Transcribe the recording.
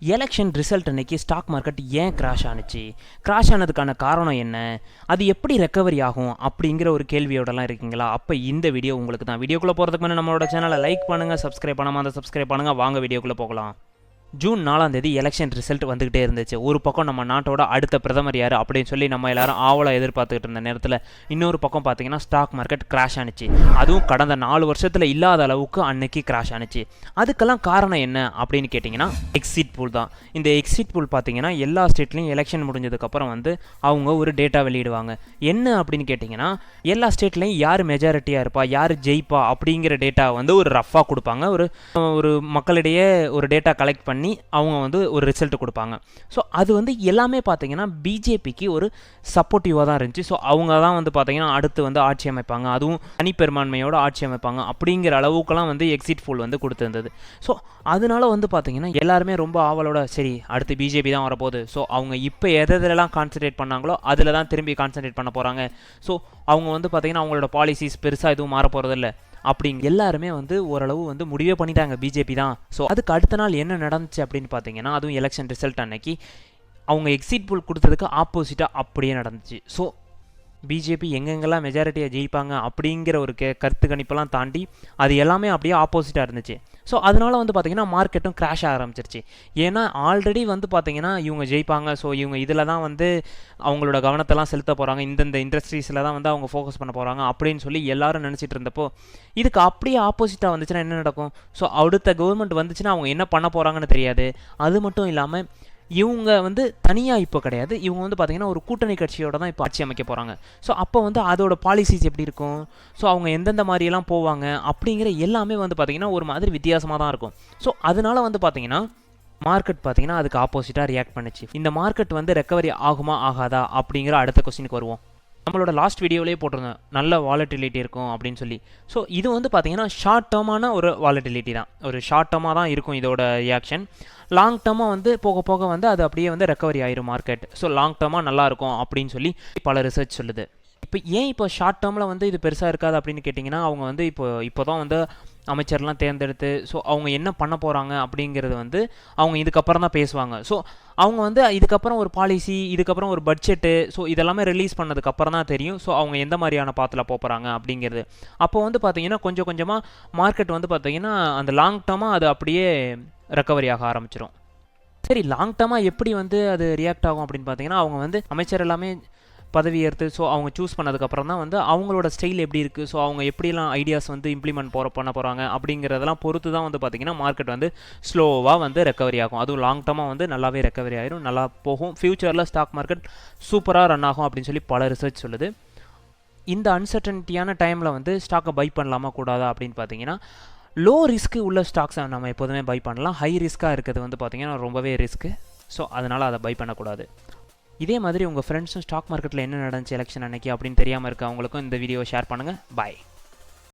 Election result அன்னைக்கு stock market ஏன் crash ஆனுச்சு, crash ஆனதுக்கான காரணம் என்ன, அது எப்படி ரெக்கவரி ஆகும் அப்படிங்கிற ஒரு கேள்வியோடலாம் இருக்கீங்களா? அப்போ இந்த வீடியோ உங்களுக்கு தான். வீடியோக்குள்ளே போகிறதுக்கு முன்னாடி நம்மளோட சேனலை லைக் பண்ணுங்கள், சப்ஸ்கிரைப் பண்ணாமல் அந்த சப்ஸ்கிரைப் பண்ணுங்கள். வாங்க வீடியோக்குள்ளே போகலாம். ஜூன் 4 எலெக்ஷன் ரிசல்ட் வந்துக்கிட்டே இருந்துச்சு. ஒரு பக்கம் நம்ம நாட்டோட அடுத்த பிரதமர் யார் அப்படின்னு சொல்லி நம்ம எல்லாரும் ஆவலாக எதிர்பார்த்துக்கிட்டு இருந்த நேரத்தில் இன்னொரு பக்கம் பார்த்தீங்கன்னா ஸ்டாக் மார்க்கெட் கிராஷ் ஆனிச்சு. அதுவும் கடந்த 4 வருஷத்தில் இல்லாத அளவுக்கு அன்னைக்கு கிராஷ் ஆனிச்சு. அதுக்கெல்லாம் காரணம் என்ன அப்படின்னு கேட்டிங்கன்னா எக்ஸிட் பூல் தான். இந்த எக்ஸிட் பூல் பார்த்தீங்கன்னா எல்லா ஸ்டேட்லையும் எலெக்ஷன் முடிஞ்சதுக்கப்புறம் அவங்க ஒரு டேட்டா வெளியிடுவாங்க. என்ன அப்படின்னு கேட்டிங்கன்னா எல்லா ஸ்டேட்லையும் யார் மெஜாரிட்டியாக இருப்பா, யார் ஜெயிப்பா அப்படிங்கிற டேட்டா ஒரு ரஃபாக கொடுப்பாங்க. ஒரு மக்களிடையே ஒரு டேட்டா கலெக்ட் பண்ணி அவங்க ஒரு ரிசல்ட் கொடுப்பாங்க. ஸோ அது எல்லாமே பார்த்தீங்கன்னா பிஜேபிக்கு ஒரு சப்போர்ட்டிவாக தான் இருந்துச்சு. ஸோ அவங்க தான் பார்த்தீங்கன்னா அடுத்து ஆட்சி அமைப்பாங்க, அதுவும் தனிப்பெரும்பான்மையோட ஆட்சி அமைப்பாங்க அப்படிங்கிற அளவுக்குலாம் எக்ஸிட் போல் கொடுத்துருந்தது. ஸோ அதனால பார்த்தீங்கன்னா எல்லாருமே ரொம்ப ஆவலோட சரி அடுத்து பிஜேபி தான் வரப்போகுது, ஸோ அவங்க இப்போ எதெல்லாம் கான்சன்ட்ரேட் பண்ணாங்களோ அதில் தான் திரும்பி கான்சன்ட்ரேட் பண்ண போகிறாங்க. ஸோ அவங்க பார்த்தீங்கன்னா அவங்களோட பாலிசிஸ் பெருசாக எதுவும் மாற போகிறதில்ல அப்படிங்க எல்லாருமே ஓரளவு முடிவே பண்ணிட்டாங்க பிஜேபி தான். ஸோ அதுக்கு அடுத்த நாள் என்ன நடந்துச்சு அப்படின்னு பார்த்தீங்கன்னா அதுவும் எலெக்ஷன் ரிசல்ட் அன்னைக்கு அவங்க எக்ஸிட் போல் கொடுத்ததுக்கு ஆப்போசிட்டாக அப்படியே நடந்துச்சு. ஸோ பிஜேபி எங்கெங்கெல்லாம் மெஜாரிட்டியாக ஜெயிப்பாங்க அப்படிங்கிற ஒரு கருத்து கணிப்பெல்லாம் தாண்டி அது எல்லாமே அப்படியே ஆப்போசிட்டாக இருந்துச்சு. ஸோ அதனால் பார்த்தீங்கன்னா மார்க்கெட்டும் கிராஷ் ஆரம்பிச்சிருச்சு. ஏன்னா ஆல்ரெடி பார்த்தீங்கன்னா இவங்க ஜெயிப்பாங்க, ஸோ இவங்க இதில் தான் அவங்களோட கவனத்தெல்லாம் செலுத்த போகிறாங்க, இந்தந்த இண்டஸ்ட்ரீஸில் தான் அவங்க ஃபோக்கஸ் பண்ண போகிறாங்க அப்படின்னு சொல்லி எல்லாரும் நினச்சிட்டு இருந்தப்போ இதுக்கு அப்படியே ஆப்போசிட்டாக வந்துச்சுன்னா என்ன நடக்கும்? ஸோ அடுத்த கவர்மெண்ட் வந்துச்சுன்னா அவங்க என்ன பண்ண போகிறாங்கன்னு தெரியாது. அது மட்டும் இல்லாமல் இவங்க தனியாக இப்போ கிடையாது, இவங்க பார்த்தீங்கன்னா ஒரு கூட்டணி கட்சியோட தான் இப்போ ஆட்சி அமைக்க போகிறாங்க. ஸோ அப்போ அதோட பாலிசிஸ் எப்படி இருக்கும், ஸோ அவங்க எந்தெந்த மாதிரியெல்லாம் போவாங்க அப்படிங்கிற எல்லாமே பார்த்தீங்கன்னா ஒரு மாதிரி வித்தியாசமாக தான் இருக்கும். ஸோ அதனால பார்த்தீங்கன்னா மார்க்கெட் பார்த்தீங்கன்னா அதுக்கு ஆப்போசிட்டாக ரியாக்ட் பண்ணுச்சு. இந்த மார்க்கெட் ரெக்கவரி ஆகுமா ஆகாதா அப்படிங்கிற அடுத்த கொஸ்டினுக்கு வருவோம். நம்மளோட லாஸ்ட் வீடியோவிலே போட்டிருந்தோம் நல்ல வாலட்டிலிட்டி இருக்கும் அப்படின்னு சொல்லி. ஸோ இது பார்த்தீங்கன்னா ஷார்ட் டேர்மான ஒரு வாலட்டிலிட்டி தான், ஒரு ஷார்ட் டேர்மாக தான் இருக்கும் இதோட ரியாக்ஷன். லாங் டேர்மாக போக போக அது அப்படியே ரெக்கவரி ஆயிரும் மார்க்கெட். ஸோ லாங் டேர்மாக நல்லாயிருக்கும் அப்படின்னு சொல்லி பல ரிசர்ச் சொல்லுது. இப்போ ஷார்ட் டேர்மில் இது பெருசாக இருக்காது அப்படின்னு கேட்டிங்கன்னா அவங்க இப்போ தான் அமைச்சர்லாம் தேர்ந்தெடுத்து ஸோ அவங்க என்ன பண்ண போகிறாங்க அப்படிங்கிறது அவங்க இதுக்கப்புறம் தான் பேசுவாங்க. ஸோ அவங்க இதுக்கப்புறம் ஒரு பாலிசி, இதுக்கப்புறம் ஒரு பட்ஜெட்டு, ஸோ இதெல்லாமே ரிலீஸ் பண்ணதுக்கப்புறம் தான் தெரியும் ஸோ அவங்க எந்த மாதிரியான பாத்தில் போகிறாங்க அப்படிங்கிறது. அப்போ பார்த்தீங்கன்னா கொஞ்சம் கொஞ்சமாக மார்க்கெட் பார்த்தீங்கன்னா அந்த லாங் டேர்மாக அது அப்படியே ரெக்கவரி ஆக ஆரம்பிச்சிடும். சரி, லாங் டேர்மாக எப்படி அது ரியாக்ட் ஆகும் அப்படின்னு பார்த்தீங்கன்னா அவங்க அமைச்சர் எல்லாமே பதவி ஏற்று ஸோ அவங்க சூஸ் பண்ணதுக்கப்புறம் தான் அவங்களோட ஸ்டைல் எப்படி இருக்குது, ஸோ அவங்க எப்படிலாம் ஐடியாஸ் இம்ப்ளிமெண்ட் பண்ண போகிறாங்க அப்படிங்கிறதெல்லாம் பொறுத்து தான் பார்த்தீங்கன்னா மார்க்கெட் ஸ்லோவாக ரெக்கவரி ஆகும். அதுவும் லாங் டேர்மாக நல்லாவே ரெக்கவரி ஆகிரும், நல்லா போகும். ஃப்யூச்சரில் ஸ்டாக் மார்க்கெட் சூப்பராக ரன் ஆகும் அப்படின்னு சொல்லி பல ரிசர்ச் சொல்லுது. இந்த அன்சர்டனிட்டியான டைமில் ஸ்டாக்கை பை பண்ணலாமா கூடாதா அப்படின்னு பார்த்தீங்கன்னா லோ ரிஸ்க்கு உள்ள ஸ்டாக்ஸை நம்ம எப்போதுமே பை பண்ணலாம். ஹை ரிஸ்க்காக இருக்கிறது பார்த்தீங்கன்னா ரொம்பவே ரிஸ்க்கு, ஸோ அதனால் அதை பை பண்ணக்கூடாது. இதே மாதிரி உங்கள் ஃப்ரெண்ட்ஸும் ஸ்டாக் மார்க்கெட்டில் என்ன நடந்துச்சு எலெக்ஷன் அன்னைக்கு அப்படின்னு தெரியாமல் இருக்க அவங்களுக்கும் இந்த வீடியோவை ஷேர் பண்ணுங்கள். பாய்.